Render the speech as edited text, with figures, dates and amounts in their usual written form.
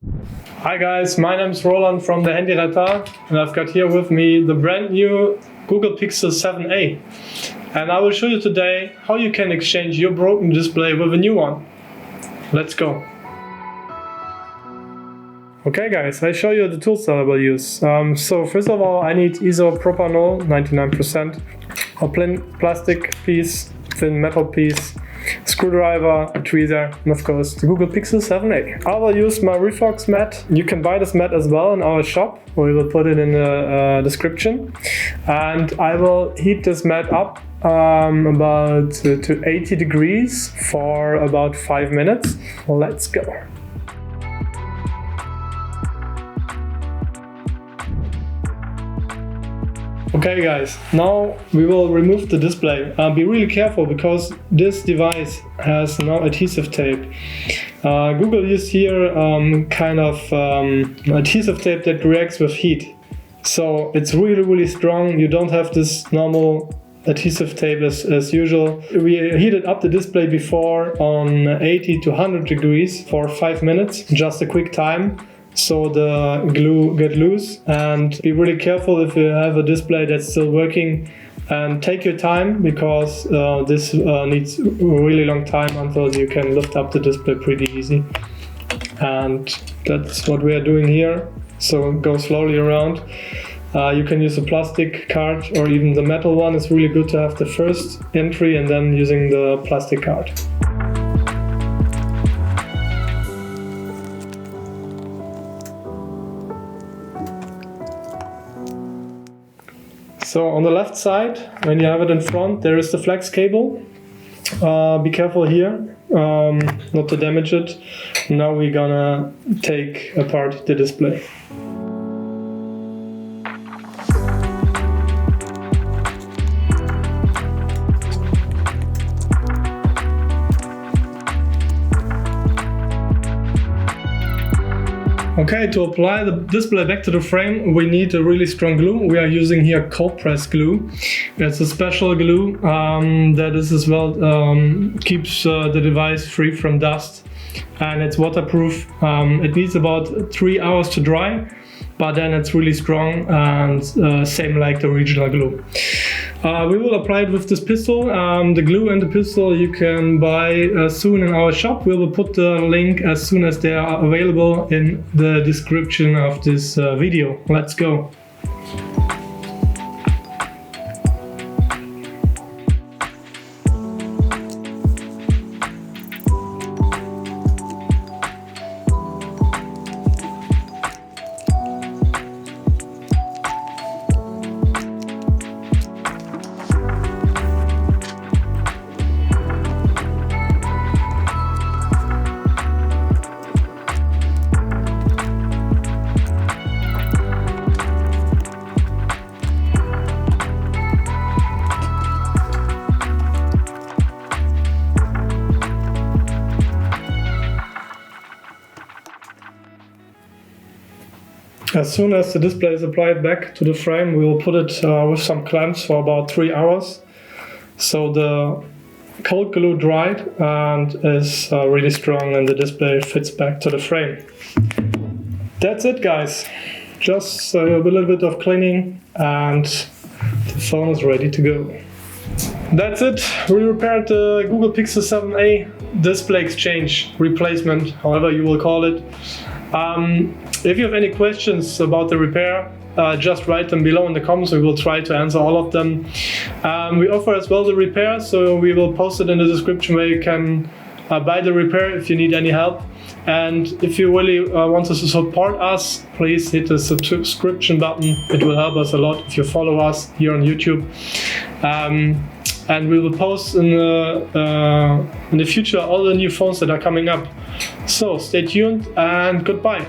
Hi guys, my name is Roland from the Handyretter, and I've got here with me the brand new Google Pixel 7a. And I will show you today how you can exchange your broken display with a new one. Let's go. Okay guys, I show you the tools that I will use. So first of all, I need isopropanol 99%, a plain plastic piece, thin metal piece, screwdriver, a tweezer, and of course the Google Pixel 7a. I will use my Reflex mat. You can buy this mat as well in our shop. We will put it in the description. And I will heat this mat up about to 80 degrees for about 5 minutes. Let's go. Okay guys, now we will remove the display. Be really careful because this device has no adhesive tape. Google used here adhesive tape that reacts with heat. So it's really strong. You don't have this normal adhesive tape as usual. We heated up the display before on 80 to 100 degrees for 5 minutes, just a quick time. So the glue get loose, and be really careful if you have a display that's still working, and take your time because this needs a really long time until you can lift up the display pretty easy. And that's what we are doing here. So go slowly around. You can use a plastic card or even the metal one. It's really good to have the first entry and then using the plastic card. So on the left side, when you have it in front, there is the flex cable. Be careful here, not to damage it. Now we're gonna take apart the display. Okay, to apply the display back to the frame, we need a really strong glue. We are using here cold press glue. It's a special glue that is as well keeps the device free from dust, and it's waterproof. It needs about 3 hours to dry, but then it's really strong and same like the original glue. We will apply it with this pistol. The glue and the pistol you can buy soon in our shop. We will put the link as soon as they are available in the description of this video. Let's go. As soon as the display is applied back to the frame, we will put it with some clamps for about 3 hours. So the cold glue dried and is really strong, and the display fits back to the frame. That's it guys. Just a little bit of cleaning and the phone is ready to go. That's it. We repaired the Google Pixel 7a display exchange replacement, however you will call it. If you have any questions about the repair, just write them below in the comments. We will try to answer all of them. We offer as well the repair, so we will post it in the description where you can buy the repair if you need any help. And if you really want to support us, please hit the subscription button. It will help us a lot if you follow us here on YouTube. And we will post in the future all the new phones that are coming up. So stay tuned and goodbye.